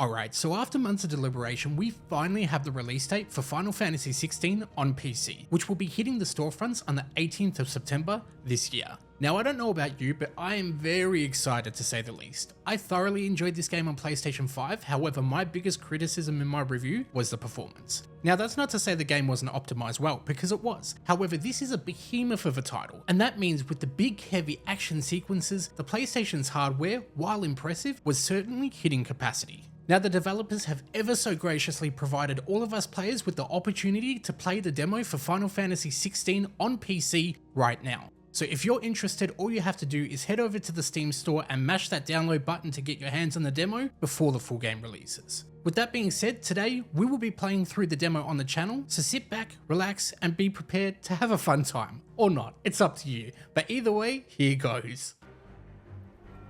Alright, so after months of deliberation, we finally have the release date for Final Fantasy XVI on PC, which will be hitting the storefronts on the 18th of September this year. Now, I don't know about you, but I am very excited to say the least. I thoroughly enjoyed this game on PlayStation 5, however, my biggest criticism in my review was the performance. Now, that's not to say the game wasn't optimized well, because it was. However, this is a behemoth of a title, and that means with the big heavy action sequences, the PlayStation's hardware, while impressive, was certainly hitting capacity. Now, the developers have ever so graciously provided all of us players with the opportunity to play the demo for Final Fantasy XVI on PC right now. So if you're interested, all you have to do is head over to the Steam store and mash that download button to get your hands on the demo before the full game releases. With that being said, today we will be playing through the demo on the channel, so sit back, relax, and be prepared to have a fun time. Or not, it's up to you. But either way, here goes.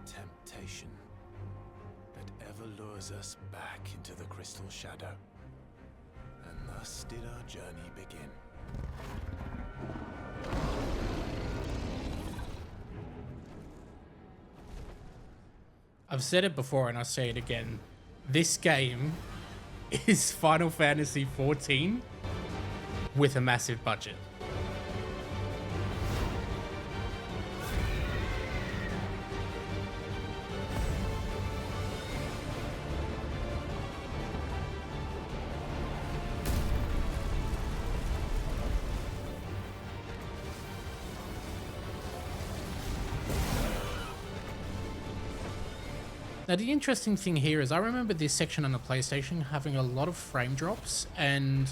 Temptation that ever lures us back into the crystal shadow. And thus did our journey begin. I've said it before and I'll say it again. This game is Final Fantasy XIV with a massive budget. Now, the interesting thing here is I remember this section on the PlayStation having a lot of frame drops, and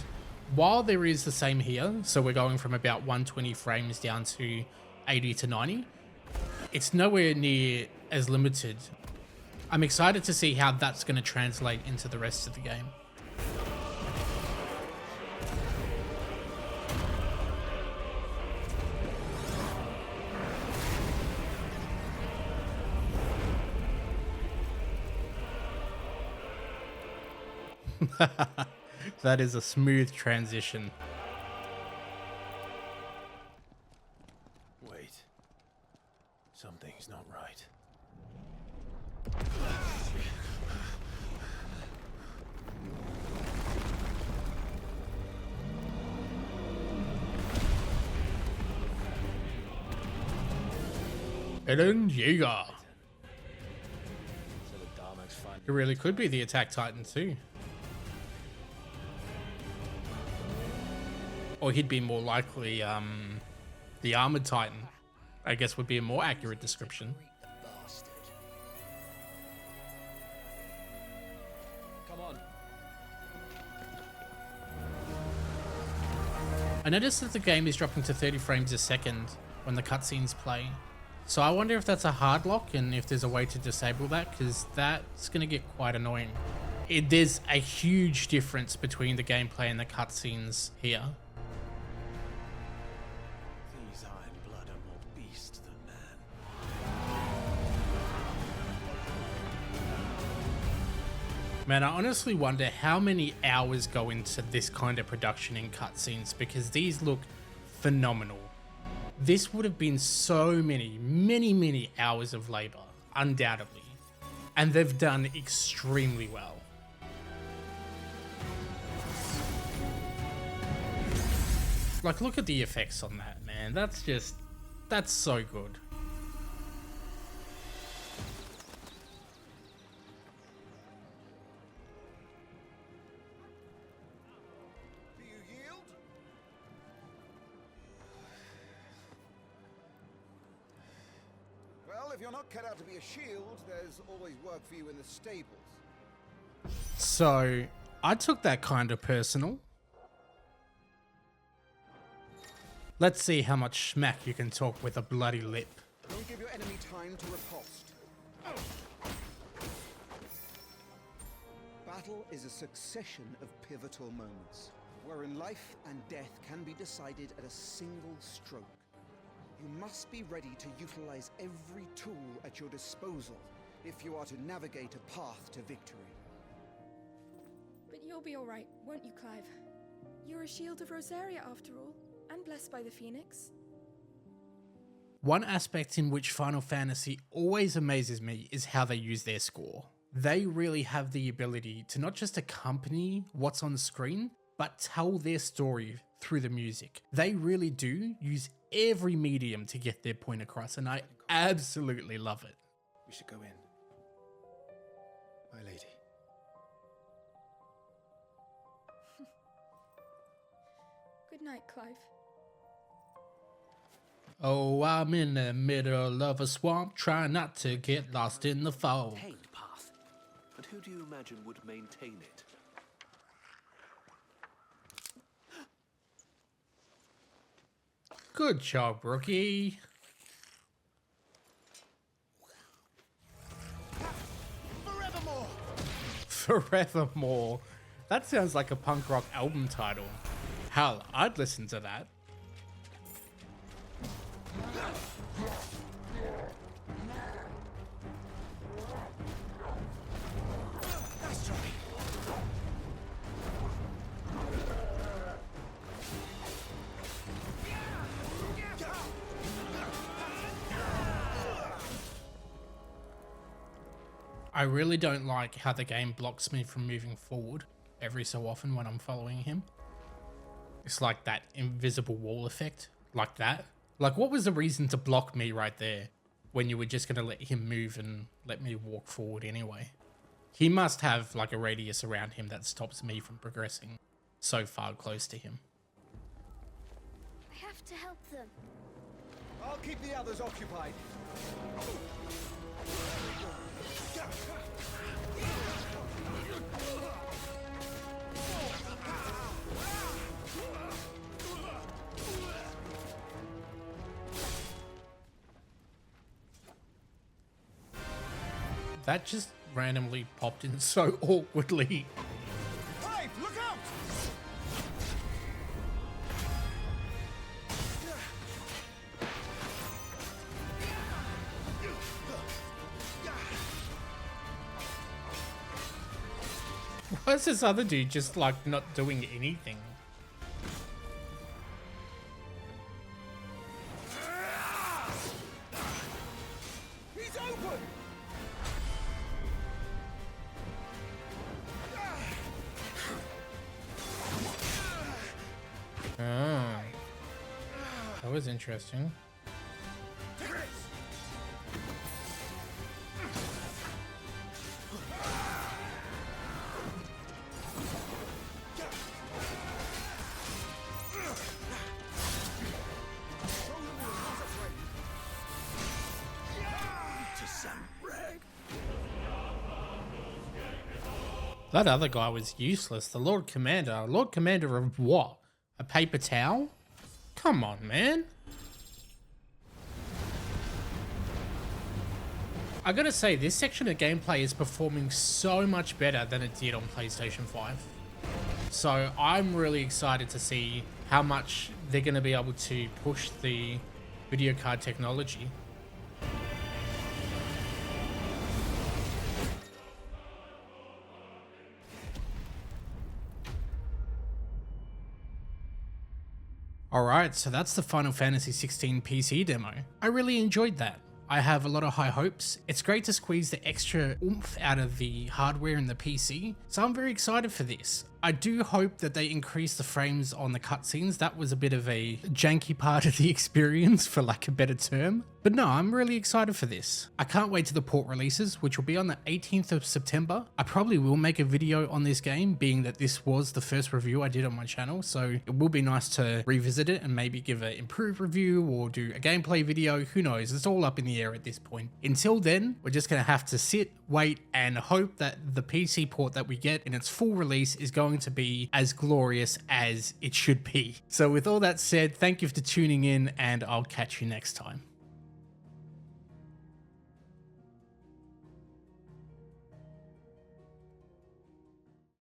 while there is the same here, so we're going from about 120 frames down to 80 to 90, it's nowhere near as limited. I'm excited to see how that's going to translate into the rest of the game. That is a smooth transition. Wait. Something's not right. Eren Yeager. So the Darmok's finally... It really could be the Attack Titan too. Or he'd be more likely the Armored Titan, I guess would be a more accurate description. Come on. I noticed that the game is dropping to 30 frames a second when the cutscenes play. So I wonder if that's a hard lock and if there's a way to disable that, because that's going to get quite annoying. There's a huge difference between the gameplay and the cutscenes here. These iron blood are more beast than man. Man, I honestly wonder how many hours go into this kind of production in cutscenes, because these look phenomenal. This would have been so many hours of labor, undoubtedly. And they've done extremely well. Like, look at the effects on that, man. That's so good. Do you yield? Well, if you're not cut out to be a shield, there's always work for you in the stables. So, I took that kind of personal. Let's see how much smack you can talk with a bloody lip. Don't give your enemy time to riposte. Battle is a succession of pivotal moments, wherein life and death can be decided at a single stroke. You must be ready to utilize every tool at your disposal if you are to navigate a path to victory. But you'll be alright, won't you, Clive? You're a shield of Rosaria after all, and blessed by the Phoenix. One aspect in which Final Fantasy always amazes me is how they use their score. they really have the ability to not just accompany what's on screen, but tell their story through the music. They really do use every medium to get their point across, and I absolutely love it. We should go in. My lady. Good night, Clive. Oh, I'm in the middle of a swamp, trying not to get lost in the fog. Maintained path. And who do you imagine would maintain it? Good job, rookie. Forevermore! Forevermore. That sounds like a punk rock album title. Hell, I'd listen to that. That's right. I really don't like how the game blocks me from moving forward every so often when I'm following him. It's like that invisible wall effect, like that. Like, what was the reason to block me right there when you were just going to let him move and let me walk forward anyway? He must have like a radius around him that stops me from progressing so far close to him. I have to help them. I'll keep the others occupied. That just randomly popped in so awkwardly. Clive, look out! Why is this other dude just like not doing anything? He's open! Oh, that was interesting. That other guy was useless. The Lord Commander. Lord Commander of what? A paper towel? Come on, man. I gotta say, this section of gameplay is performing so much better than it did on PlayStation 5. So I'm really excited to see how much they're gonna be able to push the video card technology. Alright, so that's the Final Fantasy XVI PC demo. I really enjoyed that. I have a lot of high hopes. It's great to squeeze the extra oomph out of the hardware in the PC, so I'm very excited for this. I do hope that they increase the frames on the cutscenes. That was a bit of a janky part of the experience, for lack of a better term. But no, I'm really excited for this. I can't wait to the port releases, which will be on the 18th of September. I probably will make a video on this game, being that this was the first review I did on my channel, so it will be nice to revisit it and maybe give an improved review or do a gameplay video. Who knows? It's all up in the air at this point. Until then, we're just going to have to sit, wait, and hope that the PC port that we get in its full release is going to be as glorious as it should be. So with all that said, thank you for tuning in, and I'll catch you next time.